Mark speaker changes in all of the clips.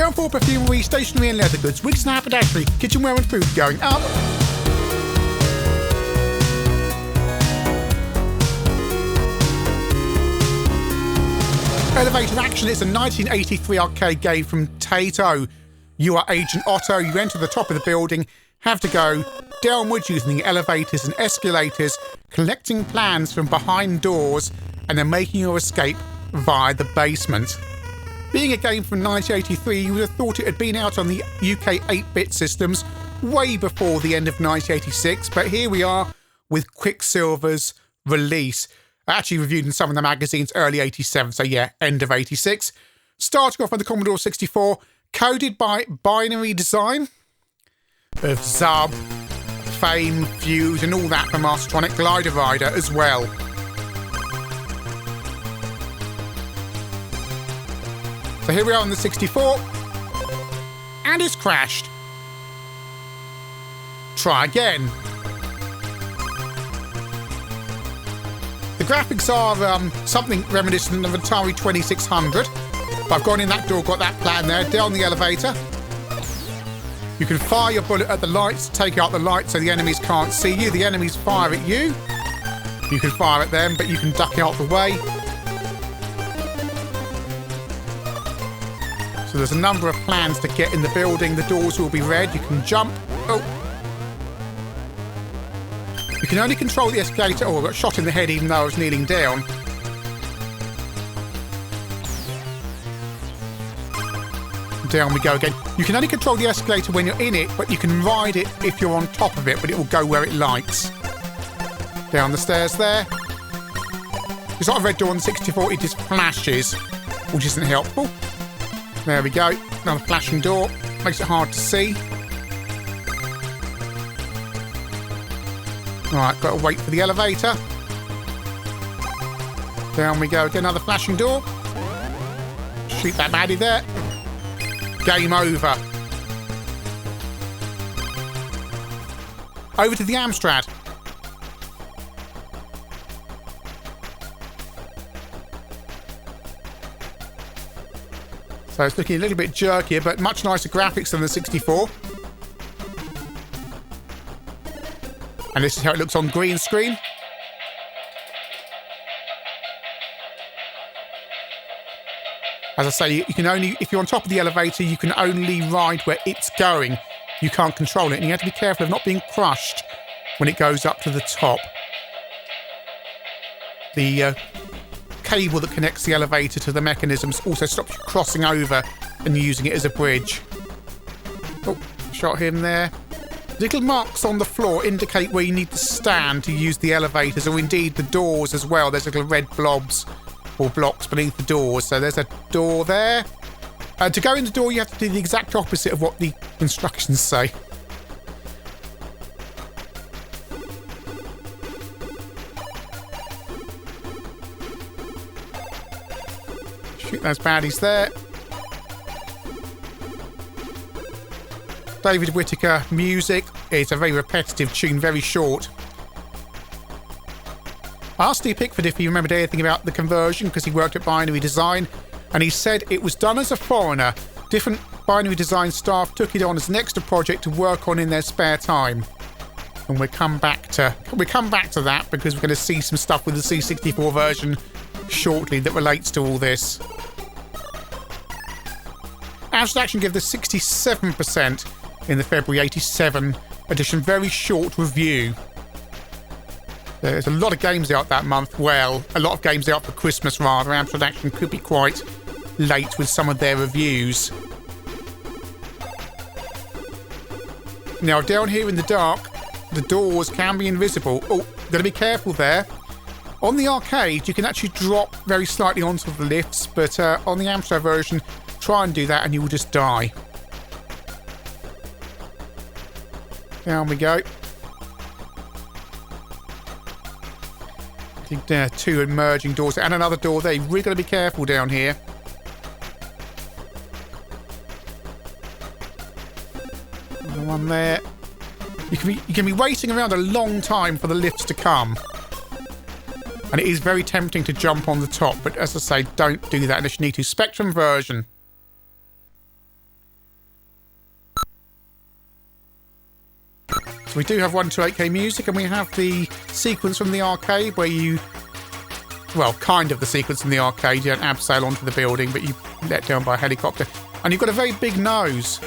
Speaker 1: Ground floor perfumery, stationery and leather goods, wigs and haberdashery, kitchenware and food going up. Elevator Action is a 1983 arcade game from Taito. You are Agent Otto, you enter the top of the building, have to go downwards using the elevators and escalators, collecting plans from behind doors, and then making your escape via the basement. Being a game from 1983, you would have thought it had been out on the UK 8-bit systems way before the end of 1986, but here we are with Quicksilva's release. Actually reviewed in some of the magazines early 87, so yeah, end of 86. Starting off with the Commodore 64, coded by Binary Design of Zub, Fame, Fuse and all that from Mastertronic Glider Rider as well. So here we are on the 64, and it's crashed. Try again. The graphics are something reminiscent of Atari 2600. I've gone in that door, got that plan there, down the elevator. You can fire your bullet at the lights, take out the lights so the enemies can't see you. The enemies fire at you. You can fire at them, but you can duck out the way. So there's a number of plans to get in the building. The doors will be red. You can jump. Oh. You can only control the escalator. Oh, I got shot in the head even though I was kneeling down. Down we go again. You can only control the escalator when you're in it, but you can ride it if you're on top of it, but it will go where it likes. Down the stairs there. It's not a red door on the 64, it just flashes, which isn't helpful. There we go. Another flashing door. Makes it hard to see. Alright, got to wait for the elevator. Down we go again. Another flashing door. Shoot that baddie there. Game over. Over to the Amstrad. So it's looking a little bit jerkier, but much nicer graphics than the 64. And this is how it looks on green screen. As I say, you can only, if you're on top of the elevator, you can only ride where it's going. You can't control it, and you have to be careful of not being crushed when it goes up to the top. The cable that connects the elevator to the mechanisms also stops you crossing over and using it as a bridge. Oh, shot him there. Little marks on the floor indicate where you need to stand to use the elevators, or indeed the doors as well. There's little red blobs or blocks beneath the doors. So there's a door there. To go in the door, you have to do the exact opposite of what the instructions say. Shoot those baddies there. David Whittaker music. It's a very repetitive tune, very short. I asked Steve Pickford if he remembered anything about the conversion because he worked at Binary Design, and he said it was done as a foreigner. Different Binary Design staff took it on as an extra project to work on in their spare time. And we'll come back to that because we're going to see some stuff with the C64 version shortly that relates to all this. Amstrad Action gave this 67% in the February 87 edition. Very short review. There's a lot of games out that month. Well, a lot of games out for Christmas, rather. Amstrad Action could be quite late with some of their reviews. Now, down here in the dark, the doors can be invisible. Oh, got to be careful there. On the arcade, you can actually drop very slightly onto the lifts, but on the Amstrad version, try and do that and you will just die. Down we go. I think two emerging doors and another door there. You've really got to be careful down here. Another one there. You can be waiting around a long time for the lifts to come. And it is very tempting to jump on the top, but as I say, don't do that unless you need to. Spectrum version. So we do have 128K music, and we have the sequence from the arcade where you... Well, kind of the sequence from the arcade. You don't abseil onto the building, but you let down by a helicopter. And you've got a very big nose.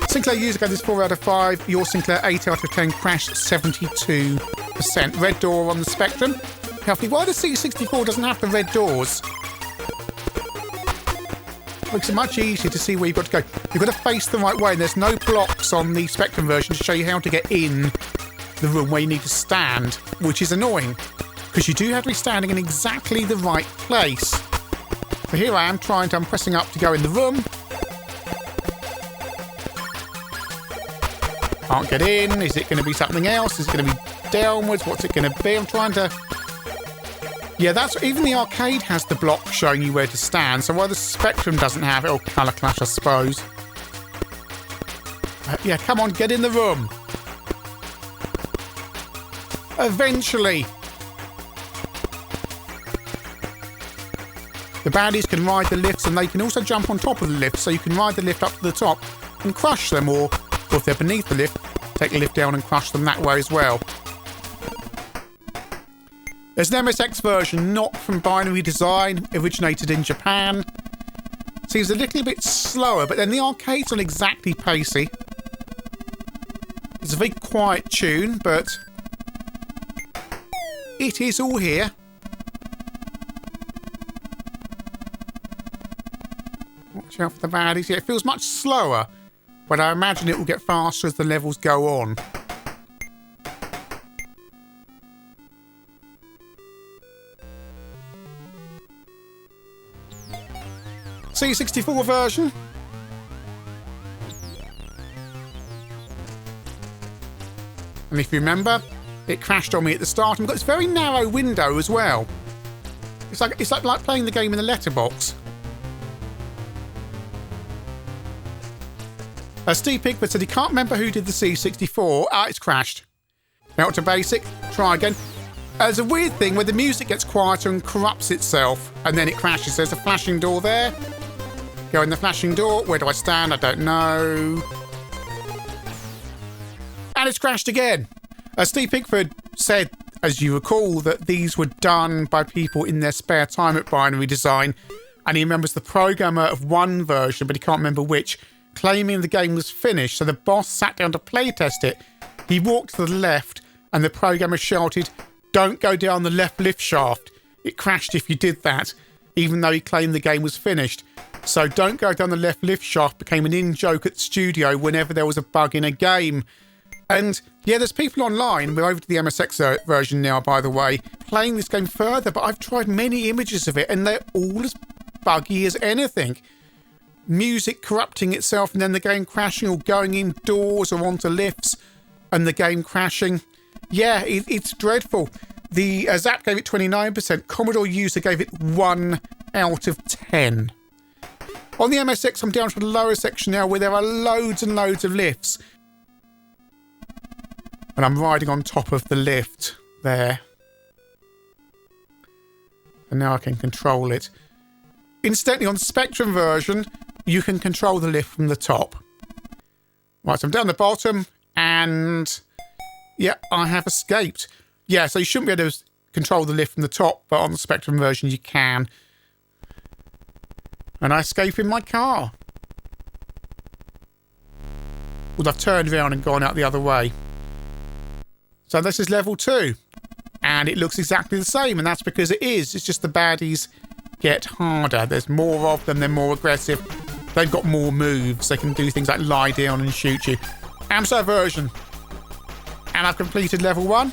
Speaker 1: Sinclair user gave this 4 out of 5. Your Sinclair 8 out of 10. Crashed 72%. Red door on the Spectrum. Healthy. Why the C64 doesn't have the red doors? Makes it much easier to see where you've got to go. You've got to face the right way, and there's no blocks on the Spectrum version to show you how to get in the room where you need to stand, which is annoying, because you do have to be standing in exactly the right place. So here I am I'm pressing up to go in the room. Can't get in. Is it going to be something else? Is it going to be downwards? What's it going to be? I'm trying to... Yeah, that's... Even the arcade has the block showing you where to stand, so why the Spectrum doesn't have it, or Colour Clash, I suppose. Yeah, come on, get in the room. Eventually. The baddies can ride the lifts, and they can also jump on top of the lift, so you can ride the lift up to the top and crush them, or if they're beneath the lift, take the lift down and crush them that way as well. There's an MSX version, not from Binary Design, originated in Japan. Seems a little bit slower, but then the arcade's not exactly pacey. It's a very quiet tune, but it is all here. Watch out for the baddies. Yeah, it feels much slower, but I imagine it will get faster as the levels go on. C64 version. And if you remember, it crashed on me at the start and got this very narrow window as well. It's like playing the game in a letterbox. Steve Pickford said he can't remember who did the C64. It's crashed. Now to basic. Try again. There's a weird thing where the music gets quieter and corrupts itself, and then it crashes. There's a flashing door there. Go in the flashing door. Where do I stand? I don't know. And it's crashed again. Steve Pickford said, as you recall, that these were done by people in their spare time at Binary Design, and he remembers the programmer of one version, but he can't remember which, claiming the game was finished. So the boss sat down to playtest it. He walked to the left, and the programmer shouted, "Don't go down the left lift shaft. It crashed if you did that," even though he claimed the game was finished. So "don't go down the left lift shaft" became an in-joke at the studio whenever there was a bug in a game. And yeah, there's people online, we're over to the MSX version now, by the way, playing this game further, but I've tried many images of it, and they're all as buggy as anything. Music corrupting itself, and then the game crashing, or going indoors or onto lifts, and the game crashing. Yeah, it's dreadful. The Zap gave it 29%. Commodore user gave it 1 out of 10. On the MSX, I'm down to the lower section now, where there are loads and loads of lifts. And I'm riding on top of the lift there. And now I can control it. Incidentally, on the Spectrum version, you can control the lift from the top. Right, so I'm down the bottom, and yeah, I have escaped. Yeah, so you shouldn't be able to control the lift from the top, but on the Spectrum version you can. And I escape in my car. Well, I've turned around and gone out the other way. So this is level 2. And it looks exactly the same, and that's because it is. It's just the baddies get harder. There's more of them, they're more aggressive. They've got more moves. They can do things like lie down and shoot you. Amstrad version. And I've completed level 1.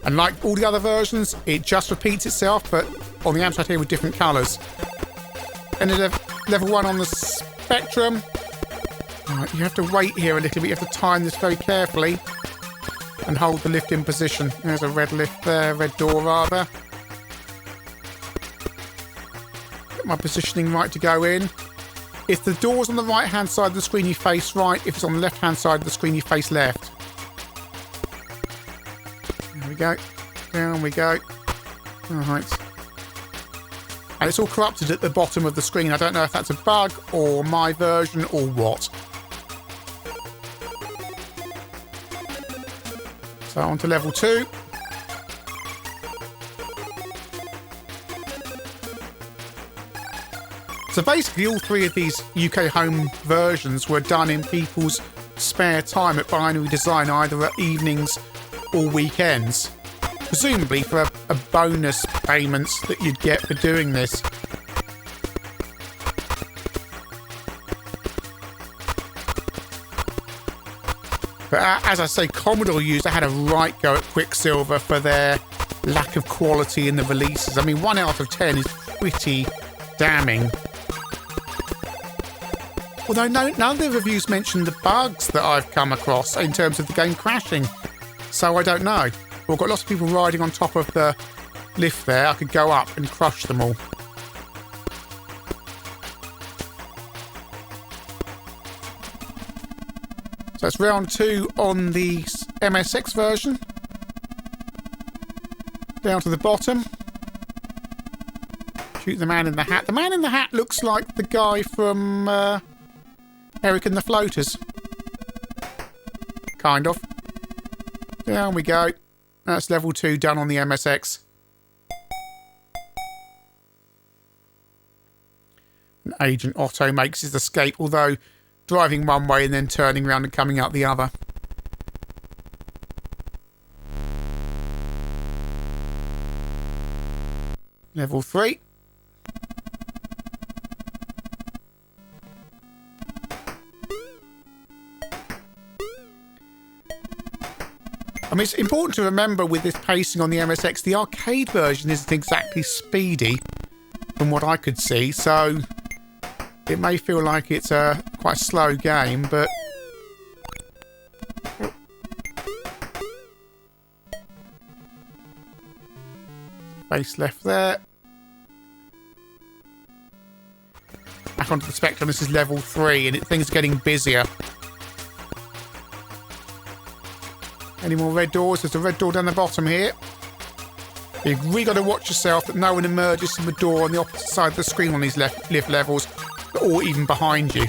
Speaker 1: And like all the other versions, it just repeats itself, but on the Amstrad here with different colours. Ended level 1 on the Spectrum. Right, you have to wait here a little bit. You have to time this very carefully and hold the lift in position. There's a red lift there, red door rather. Get my positioning right to go in. If the door's on the right-hand side of the screen, you face right. If it's on the left-hand side of the screen, you face left. There we go. Down we go. Alright. And it's all corrupted at the bottom of the screen. I don't know if that's a bug or my version or what. So on to level 2. So basically all 3 of these UK home versions were done in people's spare time at Binary Design, either at evenings or weekends. Presumably for a bonus payments that you'd get for doing this. But as I say, Commodore user had a right go at Quicksilva for their lack of quality in the releases. I mean, 1 out of 10 is pretty damning. Although none of the reviews mention the bugs that I've come across in terms of the game crashing. So I don't know. Well, I've got lots of people riding on top of the lift there. I could go up and crush them all. So it's round 2 on the MSX version. Down to the bottom. Shoot the man in the hat. The man in the hat looks like the guy from Eric and the Floaters. Kind of. Down we go. That's level 2 done on the MSX. And Agent Otto makes his escape, although driving one way and then turning around and coming out the other. Level 3. I mean, it's important to remember with this pacing on the MSX, the arcade version isn't exactly speedy from what I could see, so it may feel like it's a quite slow game, but face left there. Back onto the Spectrum. This is level 3 and things are getting busier. Any more red doors? There's a red door down the bottom here. You've really got to watch yourself that no one emerges from the door on the opposite side of the screen on these lift levels, or even behind you.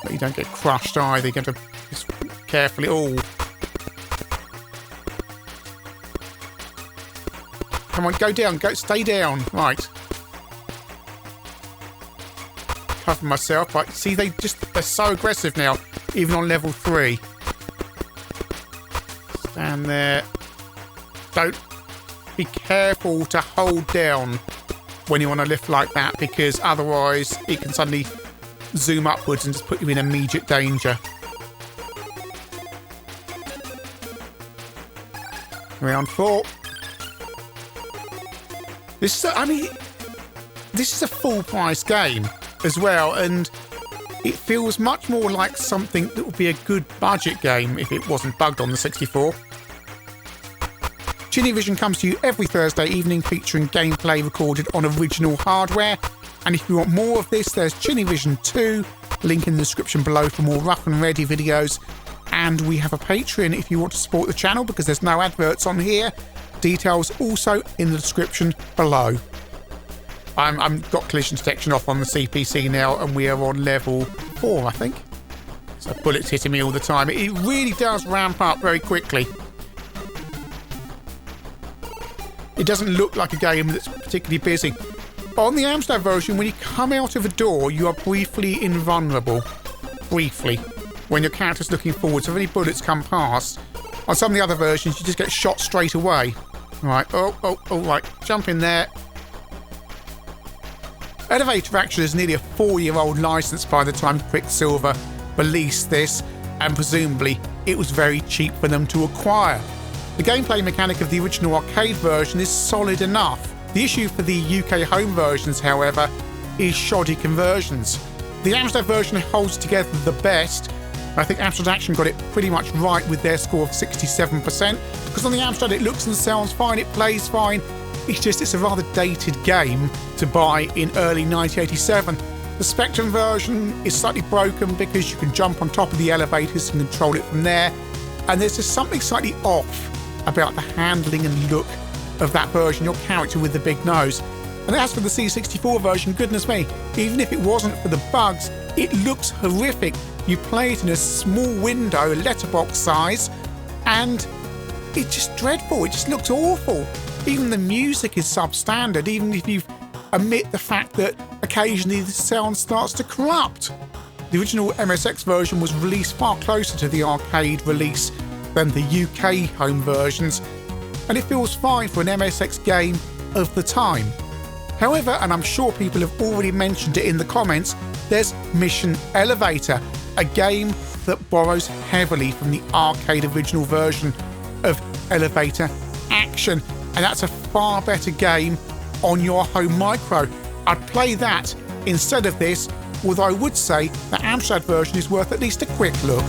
Speaker 1: But you don't get crushed either. You have to just carefully. Oh. Come on, go down. Stay down. Right. Cover myself. Right. See, they're so aggressive now, even on level 3. Stand there. Don't. Be careful to hold down when you're on a lift like that, because otherwise it can suddenly zoom upwards and just put you in immediate danger. Round 4. This is a full price game as well, and it feels much more like something that would be a good budget game if it wasn't bugged on the 64. ChinnyVision comes to you every Thursday evening featuring gameplay recorded on original hardware. And if you want more of this, there's ChinnyVision 2, link in the description below for more rough and ready videos. And we have a Patreon if you want to support the channel, because there's no adverts on here. Details also in the description below. I've got collision detection off on the CPC now, and we are on level 4, I think. So bullets hitting me all the time. It really does ramp up very quickly. It doesn't look like a game that's particularly busy. On the Amstrad version, when you come out of a door, you are briefly invulnerable. Briefly. When your character's looking forward. So if any bullets come past, on some of the other versions, you just get shot straight away. Right. Oh, right. Jump in there. Elevator Action is nearly a 4-year-old license by the time Quicksilva released this, and presumably it was very cheap for them to acquire. The gameplay mechanic of the original arcade version is solid enough. The issue for the UK home versions, however, is shoddy conversions. The Amstrad version holds together the best. I think Amstrad Action got it pretty much right with their score of 67%, because on the Amstrad it looks and sounds fine, it plays fine. It's a rather dated game to buy in early 1987. The Spectrum version is slightly broken because you can jump on top of the elevators and control it from there. and there's just something slightly off about the handling and look of that version, your character with the big nose. And as for the C64 version, goodness me, even if it wasn't for the bugs, it looks horrific. You play it in a small window, letterbox size, and it's just dreadful. It just looks awful. Even the music is substandard, even if you omit the fact that occasionally the sound starts to corrupt. The original MSX version was released far closer to the arcade release than the UK home versions, and it feels fine for an MSX game of the time. However, and I'm sure people have already mentioned it in the comments, there's Mission Elevator, a game that borrows heavily from the arcade original version of Elevator Action, and that's a far better game on your home micro. I'd play that instead of this, although I would say the Amstrad version is worth at least a quick look.